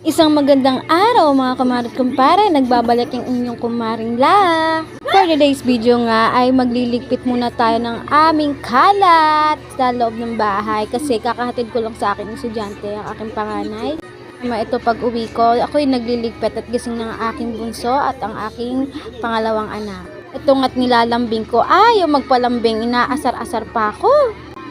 Isang magandang araw mga kamarit kumpare, nagbabalik yung inyong kumaring La. For today's video nga ay magliligpit muna tayo ng aming kalat sa loob ng bahay kasi kakahatid ko lang sa aking estudyante, ang aking panganay. Ito pag uwi ko, ako'y nagliligpit at gising ng aking bunso at ang aking pangalawang anak. Ito nga't nilalambing ko, ayaw magpalambing, inaasar-asar pa ako.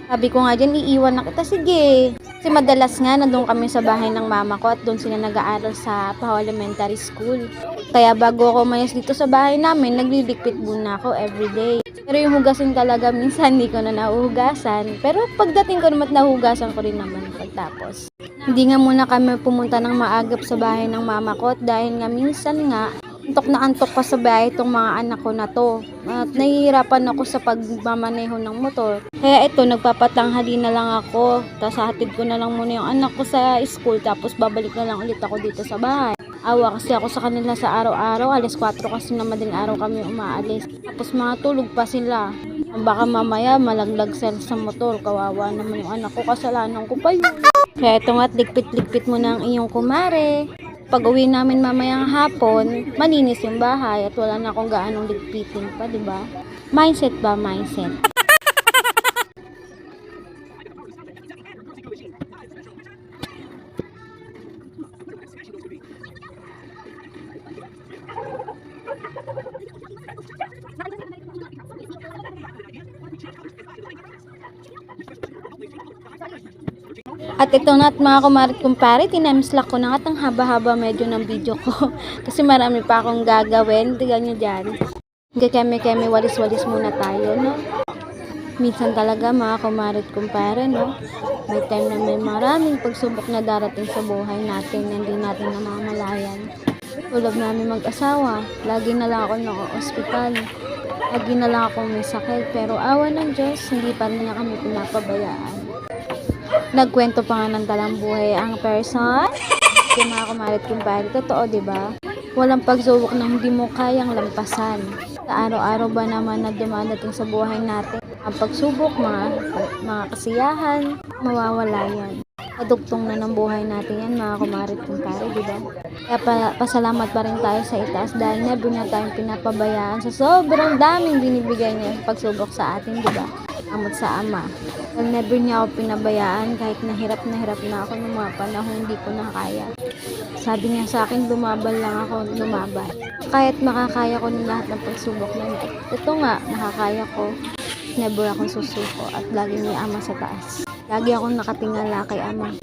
Sabi ko nga dyan, iiwan na kita, sige. Kasi madalas nga, nandun kami sa bahay ng mama ko at doon sila nag-aaral sa Pao Elementary School. Kaya bago ako umayos dito sa bahay namin, nagliligpit muna ako everyday. Pero yung hugasin talaga, minsan hindi ko na nahuhugasan. Pero pagdating ko naman, nahugasan ko rin naman pagtapos. Hindi nga muna kami pumunta ng maagap sa bahay ng mama ko at dahil nga minsan nga, antok na antok pa sa bahay itong mga anak ko na to. At nahihirapan ako sa pagmamaneho ng motor. Kaya ito, nagpapatanghali na lang ako. Tapos hatid ko na lang muna yung anak ko sa school. Tapos babalik na lang ulit ako dito sa bahay. Awa kasi ako sa kanila sa araw-araw. Alas 4 kasi na madaling araw kami umaalis. Tapos mga tulog pa sila. Baka mamaya malaglag sa motor. Kawawa naman yung anak ko. Kasalanan ko pa yun. Kaya ito nga't ligpit-ligpit mo na ang iyong kumare. Pag uwi namin mamayang hapon, malinis yung bahay at wala na akong gaanong ligpitin pa, di ba? Mindset ba? Mindset. At ito na at mga kumarit kumpare, tinameslock ko na at ang haba-haba medyo ng video ko. Kasi marami pa akong gagawin. Tignan nyo dyan. Keme-keme, walis-walis muna tayo, no? Minsan talaga mga kumarit kumpare, no? May time na may maraming pagsubok na darating sa buhay natin na hindi natin namamalayan. Tulad namin mag-asawa, lagi na lang ako naka-ospital. Lagi na lang ako may sakit. Pero awa ng Diyos, hindi pa rin niya kami pinapabayaan. Nagkwento pa nga ng talambuhay ang person. Yung mga kumarit kumpare, totoo diba? Walang pagsubok na hindi mo kayang lampasan. Sa araw-araw ba naman na dumadating sa buhay natin, ang pagsubok, mga kasiyahan, mawawala yan. Paduktong na ng buhay natin yan mga kumarit kumpare, diba? Kaya pasalamat pa rin tayo sa itaas dahil never na tayong pinapabayaan sa sobrang daming binibigay niya pagsubok sa atin, diba? Amot sa ama. Well, never niya ako pinabayaan kahit nahirap na ako ng mga panahon hindi ko na kaya. Sabi niya sa akin, lumaban lang ako, lumaban. Kahit makakaya ko ng lahat ng pagsubok na ito nga, nakakaya ko. Never akong susuko at lagi may ama sa taas. Lagi akong nakatingala kay ama.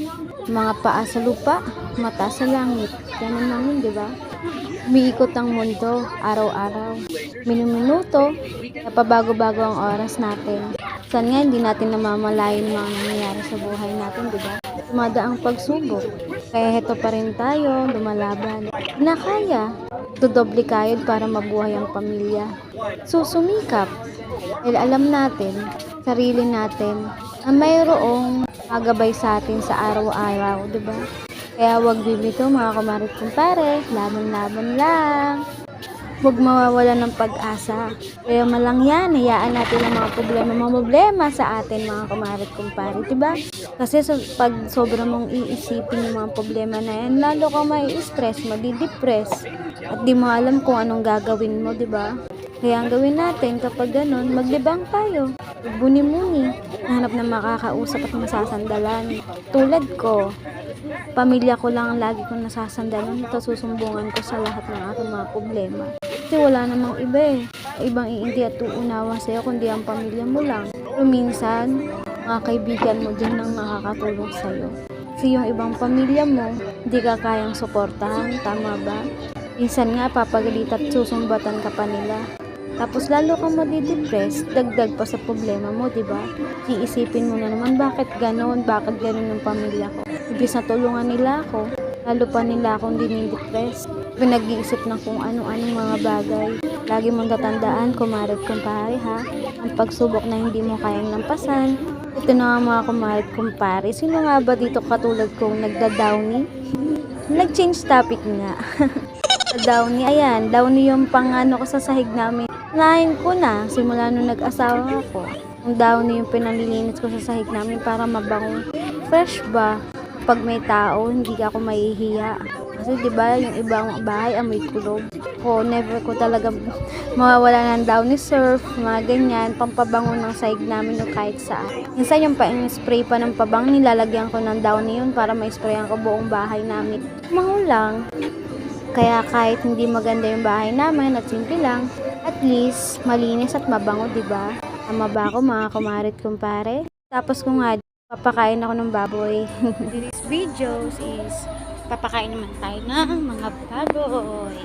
Mga paa sa lupa, mata sa langit. Ganun lang yun, di ba? Umiikot ang mundo, araw-araw. Minuminuto, napabago-bago ang oras natin. Saan nga hindi natin namamalayan mga nangyayari sa buhay natin, di ba? Tumada ang pagsubok. Kaya heto pa rin tayo, lumalaban. Nakaya, tudoble kayod para mabuhay ang pamilya. Susumikap. Dahil alam natin, sarili natin, na mayroong magabay sa atin sa araw-araw, di ba? Kaya wag bibito mga kumarit kumpare, laban-laban lang. Huwag mawawala ng pag-asa. Kaya malang yan, hayaan natin ang mga problema sa atin mga kumarit kumpare, diba? Kasi pag sobrang mong iisipin yung mga problema na yan, lalo kang mai-stress, madidepress, at di mo alam kung anong gagawin mo, diba? Kaya ang gawin natin kapag ganun, maglibang tayo, magbuni-muni, hanap na makakausap at masasandalan. Tulad ko, pamilya ko lang ang lagi kong nasasandalan at susumbungan ko sa lahat ng aking mga problema. Kasi wala namang iba eh. Ibang iindi at uunawa sa'yo kundi ang pamilya mo lang. Pero minsan, mga kaibigan mo din ang nakakatulong sa'yo. Kasi yung ibang pamilya mo, hindi ka kayang suportahan, tama ba? Minsan nga papagalit at susumbatan ka pa nila. Tapos lalo kang madidepress, dagdag pa sa problema mo, diba? Iisipin mo na naman bakit ganon yung pamilya ko. Ibig na tulungan nila ako, lalo pa nila akong dinidepress. Pinag-iisip ng kung ano-anong mga bagay. Lagi mong tatandaan, kumarit kumpare ha, ang pagsubok na hindi mo kayang lampasan. Ito na nga mga kumarit kumpare, sino nga ba dito katulad kong nagda-downy? Nag-change topic nga. Downy, ayan, downy yung pangano ko sa sahig namin. Nahin ko na, simula nung nag-asawa ako. Yung downy yung pinalilinis ko sa sahig namin para mabango. Fresh ba? Pag may tao, hindi ako mahihiya. Kasi 'di ba yung ibang bahay amoy kulog. Never ko talaga mawawala ng Downy Surf, mga ganyan, pampabango ng sahig namin o kahit saan. Minsan yung spray pa ng pabang, nilalagyan ko ng Downy yun para ma-sprayan ko buong bahay namin. Maho lang. Kaya kahit hindi maganda yung bahay namin at simple lang, at least malinis at mabango, 'di ba? Tama ba ako mga kumarit kumpare? Tapos kung nga papakain ako ng baboy. This videos is papakain naman tayo ng mga baboy.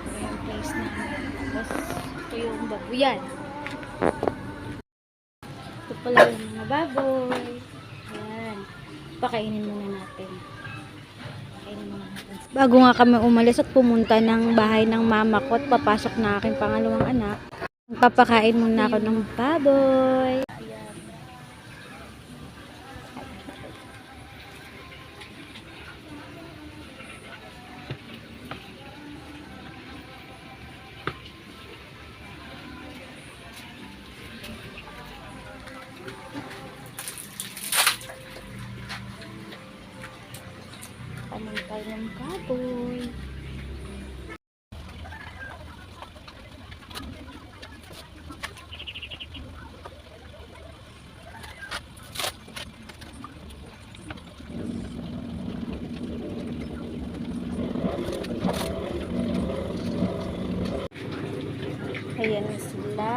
Ito yung place namin. Tapos ito yung baboyan. Ito pala yung mga baboy. Ayan. Pakainin muna natin. Bago nga kami umalis at pumunta ng bahay ng mama ko at papasok na aking pangalawang anak, papakain muna ako ng baboy. Pamantay ng baboy. Ayan na sila.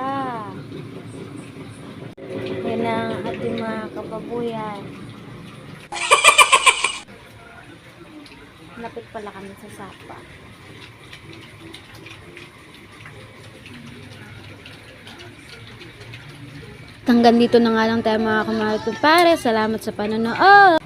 Ayan ang ating mga kababuyan. Lapit pala kami sa sapa. Hanggang dito na nga lang tayo mga kumarit kumpare. Salamat sa panonood.